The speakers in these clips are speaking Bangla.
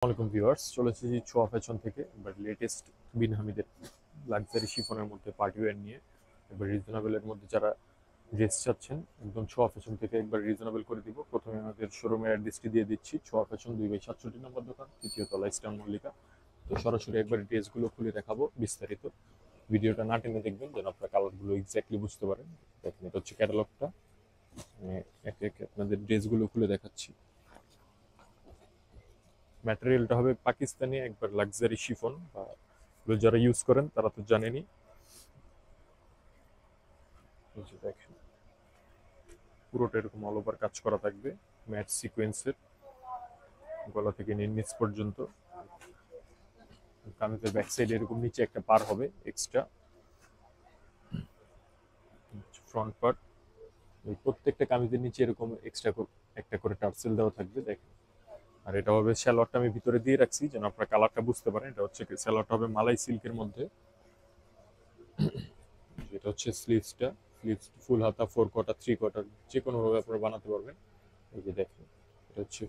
আসসালামাইকুম ভিউয়ার্স, চলে এসেছি ছোঁয়া ফ্যাশন থেকে। এবার লেটেস্ট বিন হামিদের লাক্সারি শিফনের মধ্যে পার্টি ওয়্যার নিয়ে একবার রিজনেবলের মধ্যে যারা ড্রেস চাচ্ছেন একদম ছোঁয়া ফ্যাশন থেকে একবার রিজনেবল করে দিব। প্রথমে আমাদের শোরুমের অ্যাড্রেসটি দিয়ে দিচ্ছি, ছোঁয়া ফ্যাশন 2/67 নম্বর দোকান, তৃতীয় তলা, ইস্টার্ন মল্লিকা। তো সরাসরি একবার ড্রেসগুলো খুলে দেখাবো বিস্তারিত। ভিডিওটা না টেনে দেখবেন যেন আপনার কালারগুলো এক্স্যাক্টলি বুঝতে পারেন। দেখেন, এটা হচ্ছে ক্যাটালগটা। একে একে আপনাদের ড্রেসগুলো খুলে দেখাচ্ছি। ম্যাটেরিয়ালটা হবে পাকিস্তানি একবার লাক্সারি শিফন, বা যারা ইউজ করেন তারা তো জানেনই। এই যে দেখেন, পুরোটা এরকম অল ওভার কাজ করা থাকবে ম্যাট সিকোয়েন্সের, গলা থেকে নিচ পর্যন্ত। কামিজের ব্যাক সাইডে এরকম নিচে একটা পার হবে এক্সট্রা। ফ্রন্ট পার্ট, এই প্রত্যেকটা কামিজের নিচে এরকম এক্সট্রা একটা করে টার্সেল দেওয়া থাকবে। দেখেন, আর এটা হবে স্যালোয়ারটা আমি ভিতরে দিয়ে রাখছি যেন আপনার কালারটা বুঝতে পারেন। এটা হচ্ছে স্যালোয়ারটা হবে মালাই সিল্কের মধ্যে। এটা হচ্ছে স্লিভসটা, স্লিভস ফুল হাতা, 4 কোয়ার্টার, 3 কোয়ার্টার, যে কোনো ভাবে আপনারা বানাতে পারবেন। এই যে দেখেন, এটা হচ্ছে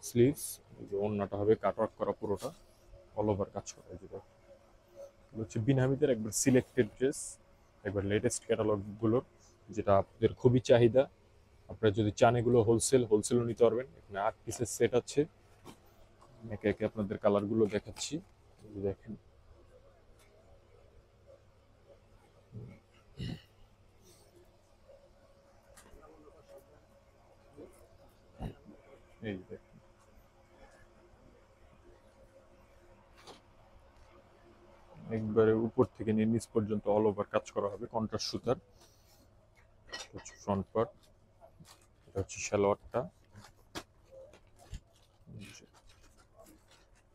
স্লিভস। এই যে ওড়নাটা হবে কাটওয়ার্ক করা, পুরোটা অল ওভার কাজ করা। এই যে দেখেন, এগুলো হচ্ছে বিন হামিদের একবার সিলেক্টেড ড্রেস, একবার লেটেস্ট ক্যাটালগ গুলোর, যেটা আপনাদের খুবই চাহিদা। আপনারা যদি চান এগুলো হোলসেলও নিতে পারবেন। এখানে 8 পিসের সেট আছে। একে একে আপনাদের কালারগুলো দেখাচ্ছি। এই যে দেখেন, এই যে দেখেন, একবারে উপর থেকে নিচ পর্যন্ত অল ওভার কাজ করা হবে কন্ট্রাস্ট সুতার। হচ্ছে ফ্রন্ট পার্ট, এটা হচ্ছে সালোয়ারটা,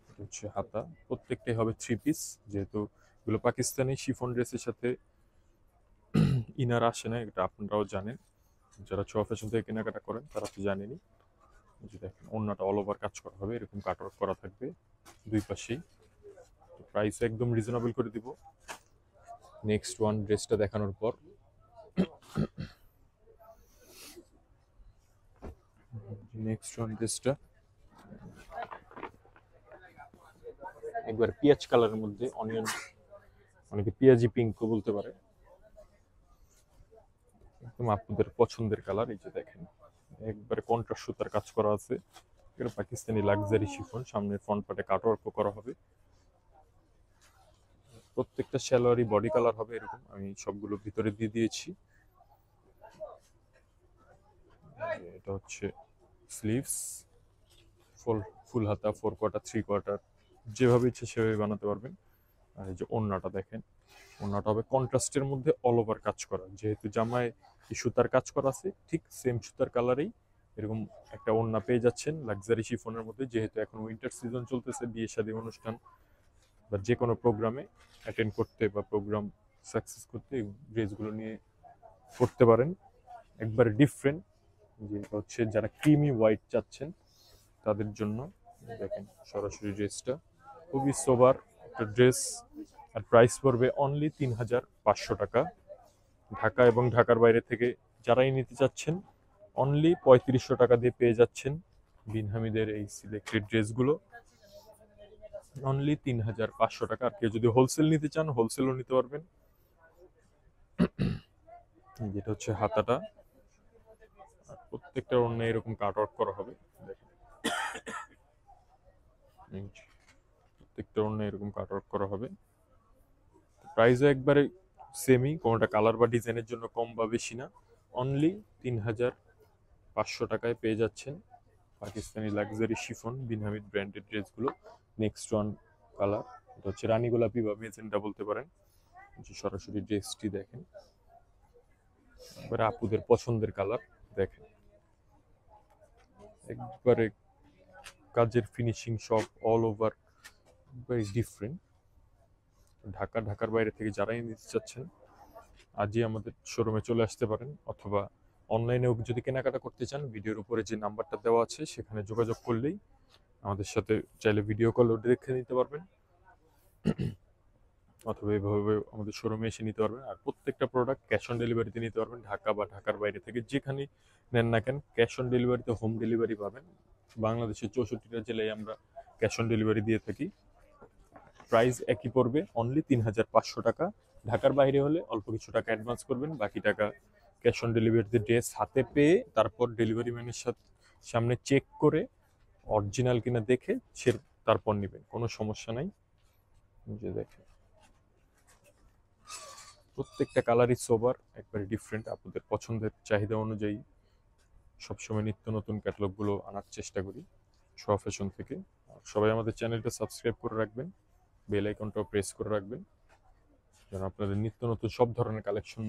এটা হচ্ছে হাতা। প্রত্যেকটাই হবে 3 পিস, যেহেতু এগুলো পাকিস্তানি শিফন ড্রেসের সাথে ইনার আসে না, এটা আপনারাও জানেন। যারা ছোঁয়া ফ্যাশন থেকে কেনাকাটা করেন তারা তো জানেনই। এই যে দেখেন, ওড়নাটা অল ওভার কাজ করা হবে, এরকম কাটওয়ার্ক করা থাকবে দুই পাশেই। প্রাইস একদম রিজনেবল করে দিব নেক্সট ওয়ান ড্রেসটা দেখানোর পর। নেক্সট ওয়ান ড্রেসটা একবার পিঁয়াজ কালারের মধ্যে, অনিয়ন, অনেকে পেঁয়াজি পিঙ্কও বলতে পারে। একদম আপনাদের পছন্দের কালার। এই যে দেখেন, একবারে কন্ট্রাস্ট সুতার কাজ করা আছে। এটা পাকিস্তানি লাক্সারি শিফন, সামনের ফ্রন্ট পার্টে কাটওয়ার্কও করা হবে। প্রত্যেকটা সালোয়ারই বডি কালার হবে এরকম, আমি সবগুলো ভিতরে দিয়ে দিয়েছি। এটা হচ্ছে স্লিভস, ফুল ফুল হাতা, 4 কোয়ার্টার, 3 কোয়ার্টার, যেভাবে ইচ্ছে সেভাবে বানাতে পারবেন। আর এই যে ওড়নাটা দেখেন, ওড়নাটা হবে কন্ট্রাস্টের মধ্যে অল ওভার কাজ করা। যেহেতু জামায় এই সুতার কাজ করা আছে, ঠিক সেম সুতার কালারেই এরকম একটা ওড়না পেয়ে যাচ্ছেন লাক্সারি শিফনের মধ্যে। যেহেতু এখন উইন্টার সিজন চলতেছে, বিয়ে শাদী অনুষ্ঠান বা যে কোনো প্রোগ্রামে অ্যাটেন্ড করতে বা প্রোগ্রাম সাকসেস করতে এই ড্রেসগুলো নিয়ে করতে পারেন। একবার ডিফারেন্ট, যে হচ্ছে যারা ক্রিমি হোয়াইট চাচ্ছেন তাদের জন্য। দেখেন সরাসরি ড্রেসটা খুবই সোবার একটা ড্রেস। আর প্রাইস পড়বে অনলি 3500 টাকা। ঢাকা এবং ঢাকার বাইরে থেকে যারাই নিতে চাচ্ছেন অনলি 3500 টাকা দিয়ে পেয়ে যাচ্ছেন বিন হামিদের এই সিলেক্টেড ড্রেসগুলো, অনলি 3500 টাকা। আর কেউ যদি হোলসেল নিতে চান হোলসেলও নিতে পারবেন। যেটা হচ্ছে হাতাটা, আর প্রত্যেকটা অন্য এরকম কাট ওয়ার্ক করা হবে। দেখেন, প্রত্যেকটা অন্য এরকম কাট ওয়ার্ক করা হবে। প্রাইসও একবারে সেমই, কোনোটা কালার বা ডিজাইনের জন্য কম বা বেশি না। অনলি 3500 টাকায় পেয়ে যাচ্ছেন পাকিস্তানি লাক্সারি শিফন বিন হামিদ ব্র্যান্ডেড ড্রেসগুলো। নেক্সট ওয়ান কালার, এটা হচ্ছে রানী গোলাপি বা মেজেন্টা বলতে পারেন। যে সরাসরি ড্রেসটি দেখেন, এবারে আপুদের পছন্দের কালার। দেখেন, একবারে কাজের ফিনিশিং সব অল ওভার ভেরি ডিফারেন্ট। ঢাকার বাইরে থেকে যারাই নিতে চাচ্ছেন আজই আমাদের শোরুমে চলে আসতে পারেন, অথবা অনলাইনেও যদি কেনাকাটা করতে চান ভিডিওর উপরে যে নাম্বারটা দেওয়া আছে সেখানে যোগাযোগ করলেই আমাদের সাথে চাইলে ভিডিও কলও দেখে নিতে পারবেন, অথবা এইভাবে আমাদের শোরুমে এসে নিতে পারবেন। আর প্রত্যেকটা প্রোডাক্ট ক্যাশ অন ডেলিভারিতে নিতে পারবেন। ঢাকা বা ঢাকার বাইরে থেকে যেখানে নেন না কেন ক্যাশ অন ডেলিভারিতে হোম ডেলিভারি পাবেন। বাংলাদেশের 64টা জেলায় আমরা ক্যাশ অন ডেলিভারি দিয়ে থাকি। প্রাইস একই পড়বে, অনলি 3500 টাকা। ঢাকার বাইরে হলে অল্প কিছু টাকা অ্যাডভান্স করবেন, বাকি টাকা ক্যাশ অন ডেলিভারিতে ড্রেস হাতে পেয়ে তারপর ডেলিভারি ম্যানের সামনে চেক করে অরিজিনাল কিনা দেখে সে তারপর নেবেন, কোনো সমস্যা নাই। যে দেখেন প্রত্যেকটা কালারই সোবার, একবারে ডিফারেন্ট। আপনাদের পছন্দের চাহিদা অনুযায়ী সবসময় নিত্য নতুন ক্যাটালগুলো আনার চেষ্টা করি ছোঁয়া ফ্যাশন থেকে। আর সবাই আমাদের চ্যানেলটা সাবস্ক্রাইব করে রাখবেন, বেল আইকনটাও প্রেস করে রাখবেন, যেন আপনাদের নিত্য নতুন সব ধরনের কালেকশন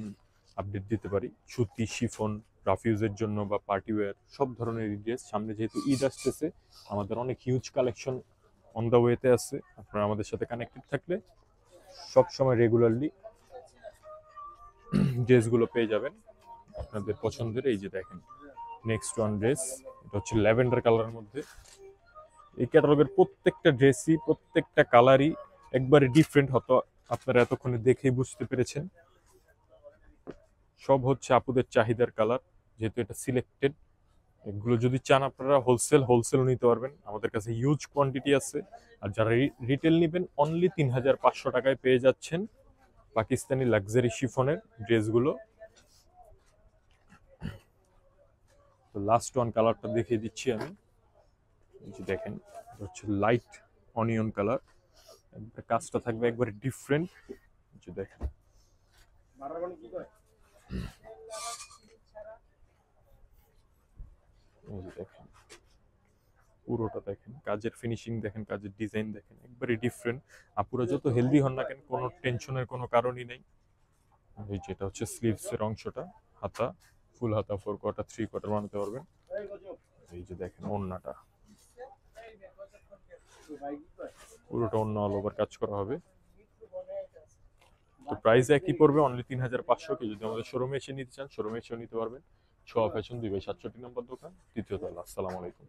আপডেট দিতে পারি। সুতি, শিফন, রাফিউজের জন্য বা পার্টি ওয়্যার সব ধরনের ড্রেস। সামনে যেহেতু ঈদ আসতেছে, আমাদের অনেক হিউজ কালেকশন অন দ্য ওয়েতে আছে। আপনারা আমাদের সাথে কানেক্টেড থাকলে সব সময় রেগুলারলি ড্রেসগুলো পেয়ে যাবেন আপনাদের পছন্দের। এই যে দেখেন নেক্সট ওয়ান ড্রেস, এটা হচ্ছে ল্যাভেন্ডার কালারের মধ্যে। এই ক্যাটালগের প্রত্যেকটা ড্রেসই, প্রত্যেকটা কালারই একবারে ডিফারেন্ট, হয়তো আপনারা এতক্ষণে দেখেই বুঝতে পেরেছেন। সব হচ্ছে আপুদের চাহিদার কালার, যেহেতু এটা সিলেক্টেড। এগুলো যদি চান আপনারা হোলসেল নিতে পারবেন, আমাদের কাছে হিউজ কোয়ান্টিটি আছে। আর যারা রিটেল নেবেন অনলি 3500 টাকায় পেয়ে যাচ্ছেন পাকিস্তানি লাক্সারি শিফনের ড্রেসগুলো। তো লাস্ট ওয়ান কালারটা দেখিয়ে দিচ্ছি আমি। এই যে দেখেন, এটা হচ্ছে লাইট অনিয়ন কালার, কাজটা থাকবে একবারে ডিফারেন্ট। যে দেখেন এই যে দেখেন পুরোটা দেখেন, কাজের ফিনিশিং দেখেন, কাজের ডিজাইন দেখেন, একবারে ডিফারেন্ট। আপুরা যত হেলদি হন না কেন, কোনো টেনশনের কোনো কারণই নেই। এই যেটা হচ্ছে স্লিভস এর অংশটা, হাতা ফুল হাতা, 4 কোয়ার্টার 3 কোয়ার্টার বানাতে পারবেন। এই যে দেখেন ওড়নাটা, পুরোটা অন্য অল ওভার কাজ করা হবে। তো প্রাইস একই পড়বে, অনলি 3500। কে যদি আমাদের শোরুমে এসে নিতে চান, শোরুমে এসেও নিতে পারবেন। ছোঁয়া ফ্যাশন 2/67 নম্বর দোকান, 3য় তলা। আসসালামু আলাইকুম।